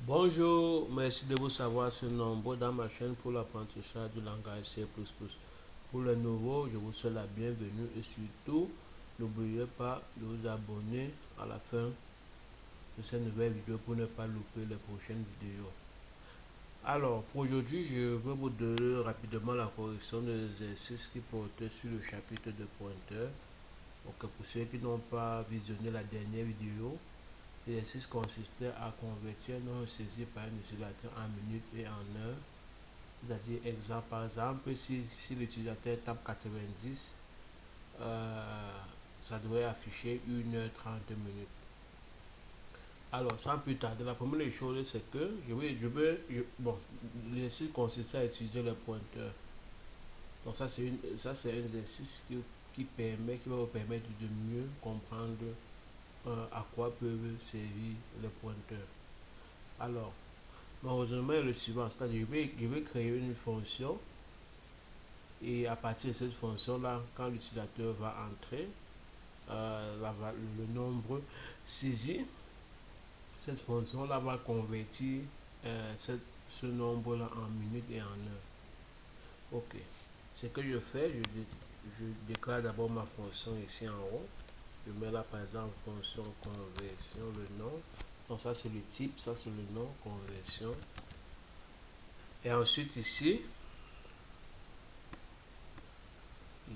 Bonjour, merci de vous savoir ce nombre dans ma chaîne pour l'apprentissage du langage C++. Pour les nouveaux, je vous souhaite la bienvenue et surtout, n'oubliez pas de vous abonner à la fin de cette nouvelle vidéo pour ne pas louper les prochaines vidéos. Alors, pour aujourd'hui, je vais vous donner rapidement la correction des exercices qui portaient sur le chapitre de pointeur. Donc, pour ceux qui n'ont pas visionné la dernière vidéo, l'exercice consistait à convertir un nombre saisi par un utilisateur en minutes et en heures. C'est-à-dire, exemple, par exemple, si l'utilisateur tape 90, ça devrait afficher 1h30 minutes. Alors, sans plus tarder, la première des choses, c'est que bon, l'exercice consistait à utiliser le pointeur. Donc, ça, c'est un exercice qui va vous permettre de mieux comprendre à quoi peuvent servir les pointeurs. Alors, mon raisonnement est le suivant, c'est-à-dire je vais créer une fonction et à partir de cette fonction-là, quand l'utilisateur va entrer le nombre saisi, cette fonction-là va convertir ce nombre-là en minutes et en heures. Ok, ce que je fais, je déclare d'abord ma fonction ici en haut. Je mets là par exemple fonction conversion, le nom. Donc ça c'est le type, ça c'est le nom, conversion. Et ensuite ici,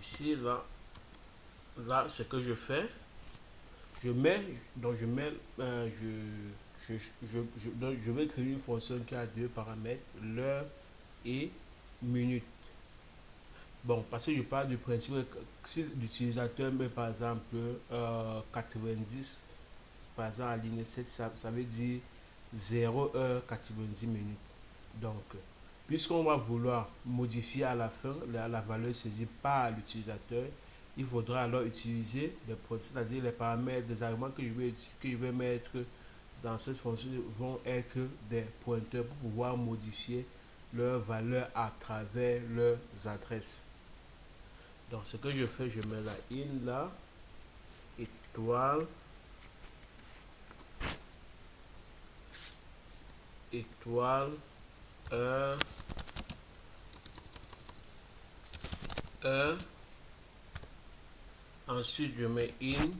ce que je fais, je vais créer une fonction qui a deux paramètres, l'heure et minute. Bon, parce que je parle du principe que si l'utilisateur met par exemple 90, par exemple à ligne 7, ça veut dire 0h 90 minutes. Donc, puisqu'on va vouloir modifier à la fin la valeur saisie par l'utilisateur, il faudra alors utiliser les produits, c'est-à-dire les paramètres, des arguments que je vais mettre dans cette fonction vont être des pointeurs pour pouvoir modifier leur valeur à travers leurs adresses. Donc, ce que je fais, je mets la in là, étoile, étoile, heure, heure. Ensuite, je mets in,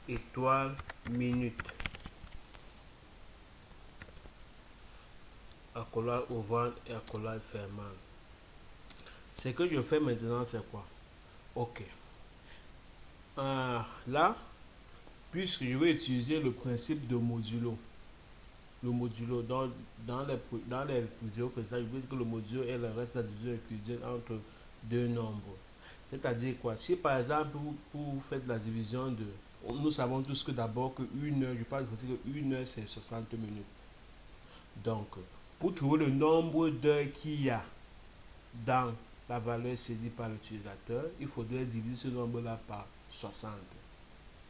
étoile, minute. Accolade ouvrant et accolade fermant. Ce que je fais maintenant, c'est quoi? Ok. Là, puisque je vais utiliser le principe de modulo. Le modulo, dans les vidéos précédentes, je veux dire que le modulo est le reste de la division euclidienne entre deux nombres. C'est-à-dire quoi? Si par exemple, vous faites la division de... Nous savons tous que d'abord que une heure, je parle de une heure, c'est 60 minutes. Donc, pour trouver le nombre d'heures qu'il y a dans la valeur saisie par l'utilisateur, il faudrait diviser ce nombre-là par 60.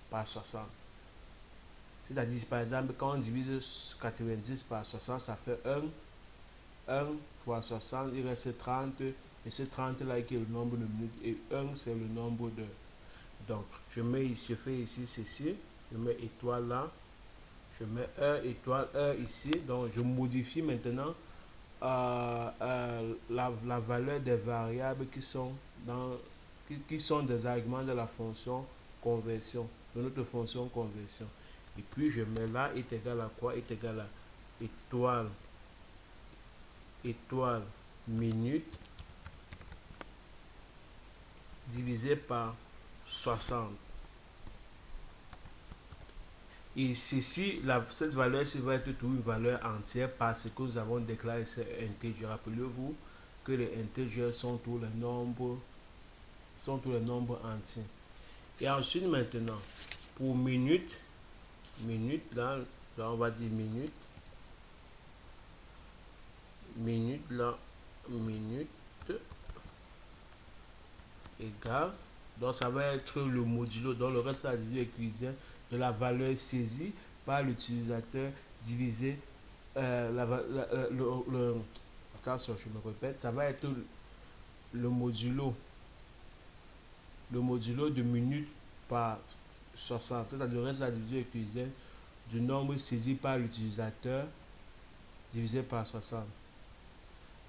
Par 60. C'est-à-dire, par exemple, quand on divise 90 par 60, ça fait 1. 1 fois 60, il reste 30. Et ce 30-là qui est le nombre de minutes. Et 1, c'est le nombre d'heures. Donc, je fais ici ceci. Je mets étoile là. Je mets heure, étoile, heure ici. Donc, je modifie maintenant la valeur des variables qui sont des arguments de la fonction conversion, de notre fonction conversion. Et puis je mets là est égal à quoi? Est égal à étoile, étoile, minute divisé par 60. Et ceci, cette valeur-ci va être toujours une valeur entière parce que nous avons déclaré ces intégrés. Rappelez-vous que les intégrés sont tous les nombres entiers. Et ensuite maintenant, pour minute, là on va dire minute, là, minute égale, donc ça va être le modulo, donc le reste de la division euclidienne de la valeur saisie par l'utilisateur divisé attention, je me répète, ça va être le modulo de minute par 60, c'est-à-dire le reste de la division euclidienne du nombre saisi par l'utilisateur divisé par 60.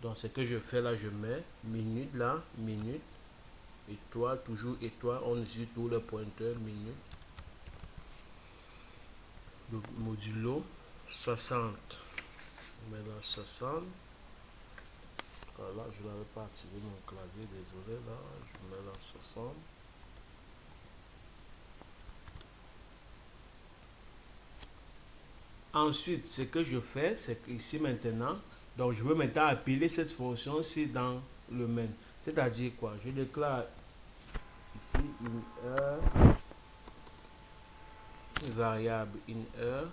Donc ce que je fais là, je mets minute là, minute, étoile, toujours étoile, on utilise tout le pointeur, minute, le modulo 60. On met là 60. Là, je n'avais pas activé mon clavier, désolé, là, je mets là 60. Ensuite, ce que je fais, c'est qu'ici maintenant, donc je veux maintenant appeler cette fonction-ci dans le main. C'est-à-dire quoi? Je déclare ici une heure, une variable une heure,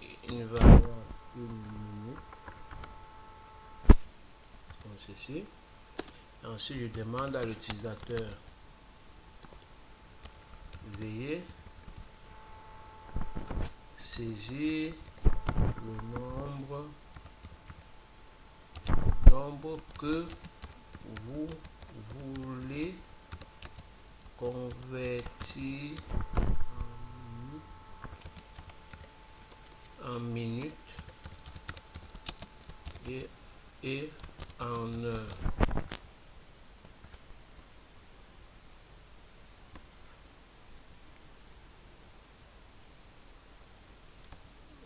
et une variable une minute, comme ceci. Ensuite, je demande à l'utilisateur veuillez saisir le nombre que vous voulez convertir en minutes et en heures.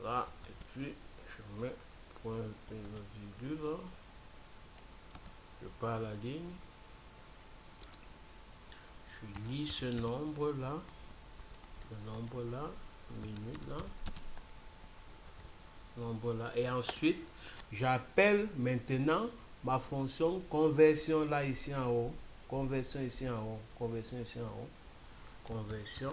Là, et puis je mets point virgule là. Je pars la ligne. Je lis ce nombre là, le nombre là, minute là, nombre là, et ensuite j'appelle maintenant ma fonction conversion là ici en haut, conversion ici en haut, conversion ici en haut, conversion.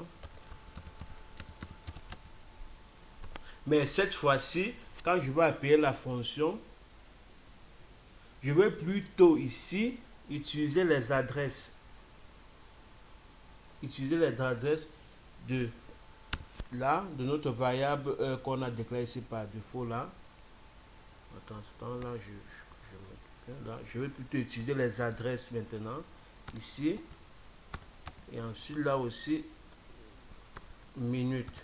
Mais cette fois-ci, quand je vais appeler la fonction, je vais plutôt ici utiliser les adresses. Utiliser les adresses de là, de notre variable qu'on a déclaré ici par défaut là. Attends, là, je vais plutôt utiliser les adresses maintenant. Ici. Et ensuite là aussi, minute.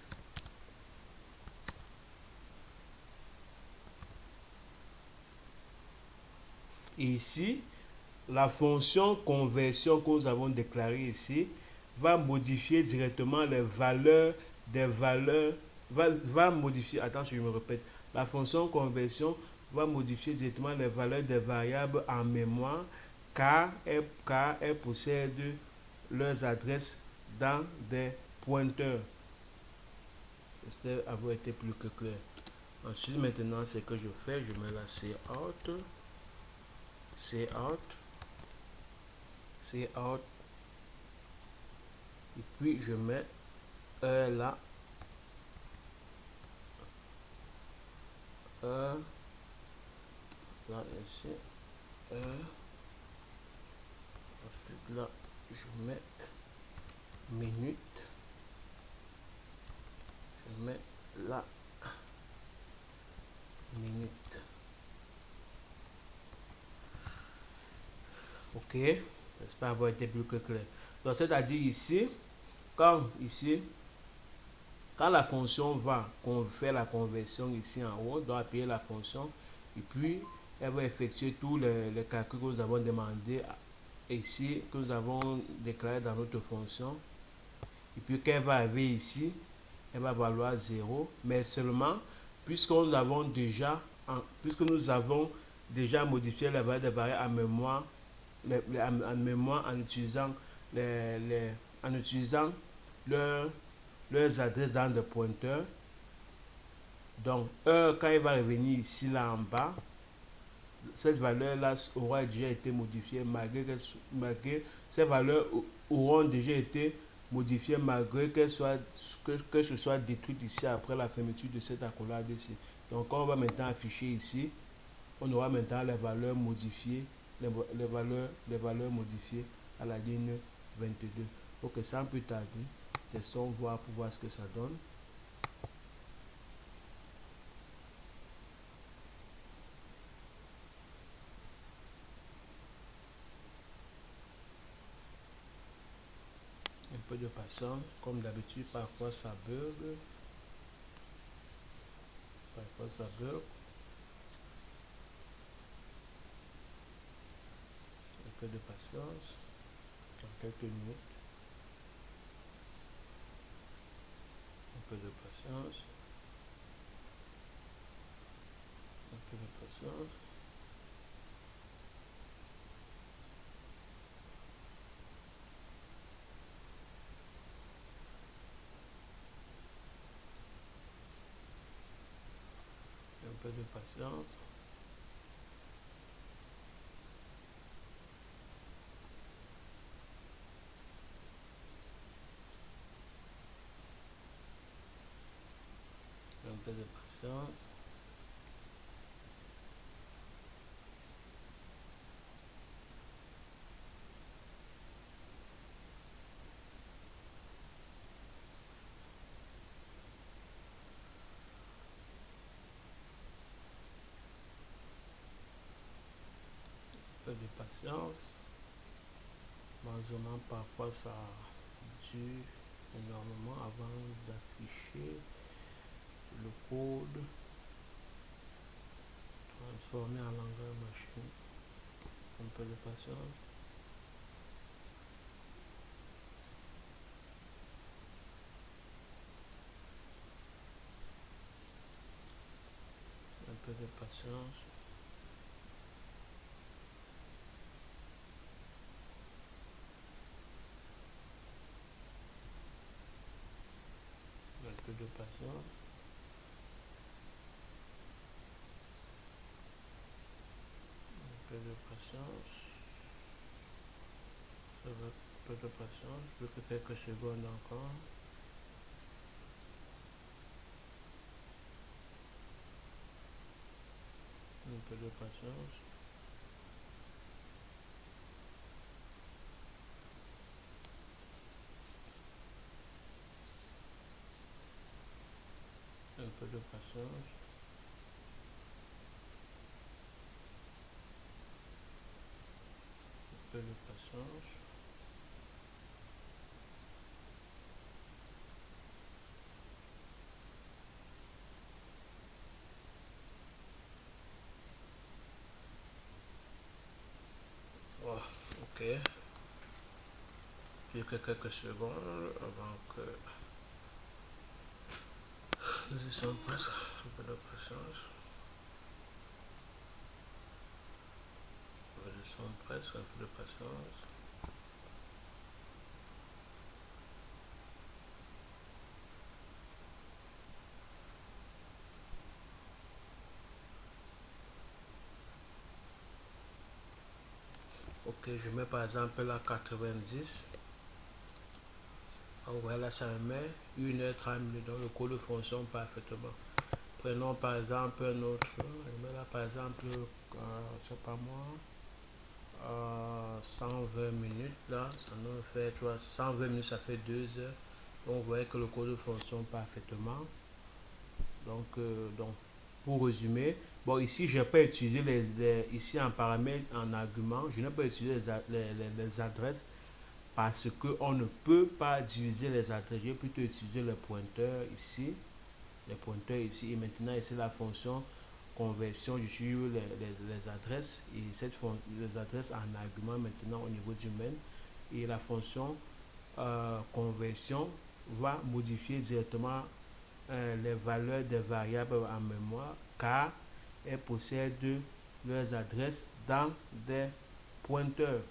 Et ici, la fonction conversion que nous avons déclarée ici va modifier directement les valeurs des valeurs, va modifier, attention je me répète, la fonction conversion va modifier directement les valeurs des variables en mémoire car elle possède leurs adresses dans des pointeurs. J'espère avoir été plus que clair. Ensuite maintenant ce que je fais, je mets la cout, cout, et puis je mets heure là, heure là ici, heure, ensuite là je mets minute, je mets là minute. Ok, j'espère avoir été plus que clair. Donc c'est à dire ici quand la fonction va faire la conversion ici en haut, on doit appeler la fonction et puis elle va effectuer tous les calculs que nous avons demandé ici, que nous avons déclaré dans notre fonction. Et puis quand elle va arriver ici, elle va valoir 0, mais seulement puisque nous avons déjà modifié la valeur des variables en mémoire, en utilisant leurs adresses dans des pointeurs. Donc quand il va revenir ici là en bas, cette valeur là aura déjà été modifiée malgré ces valeurs auront déjà été modifiées malgré que ce soit détruit ici après la fermeture de cette accolade ici. Donc quand on va maintenant afficher ici, on aura maintenant les valeurs modifiées, les valeurs modifiées à la ligne 22. Ok, sans plus tarder, testons voir pour voir ce que ça donne. peu de patience. Comme d'habitude, parfois ça bug. Parfois ça bug. Un peu de patience. Dans quelques minutes. Un peu de patience. Un peu de patience. Un peu de patience. Un peu de patience. Un peu de patience. Malheureusement, parfois ça dure énormément avant d'afficher le code transformé en langage machine. Un peu de patience. Un peu de patience. Un peu de patience. Un peu de patience. Ça va, un peu de patience. Plus que quelques secondes encore. Un peu de patience. Un peu de patience. Un peu de patience. Oh, ok. Plus que quelques secondes avant que nous y sommes presque. Un peu de patience. Nous y sommes presque. Un peu de patience. Ok, je mets par exemple là 90. Oh, voilà, ça met 1h30 donc le code fonctionne parfaitement. Prenons par exemple un autre. Je mets là par exemple, c'est pas moi, 120 minutes là, ça nous fait 120 minutes, ça fait 2 heures. Donc vous voyez que le code fonctionne parfaitement. Donc pour résumer, bon ici je n'ai pas utilisé ici en paramètre, en argument, je n'ai pas utilisé les adresses parce qu'on ne peut pas diviser les adresses. Je vais plutôt utiliser le pointeur ici, les pointeurs ici, et maintenant ici la fonction conversion, je suis les adresses, et les adresses en argument maintenant au niveau du main, et la fonction conversion va modifier directement les valeurs des variables en mémoire, car elles possèdent leurs adresses pointeurs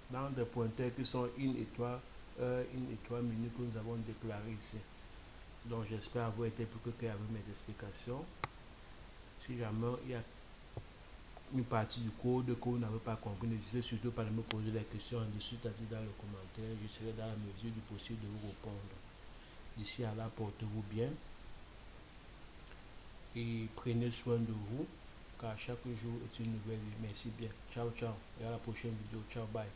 dans des pointeurs qui sont une étoile, une étoile minute que nous avons déclaré ici. Donc j'espère avoir été plus que clair avec mes explications. Si jamais il y a une partie du code que vous n'avez pas compris, n'hésitez surtout pas à me poser des questions en dessous, c'est-à-dire dans le commentaire. Je serai dans la mesure du possible de vous répondre. D'ici à là, portez-vous bien et prenez soin de vous, car chaque jour est une nouvelle vie. Merci bien. Ciao, ciao. Et à la prochaine vidéo. Ciao, bye.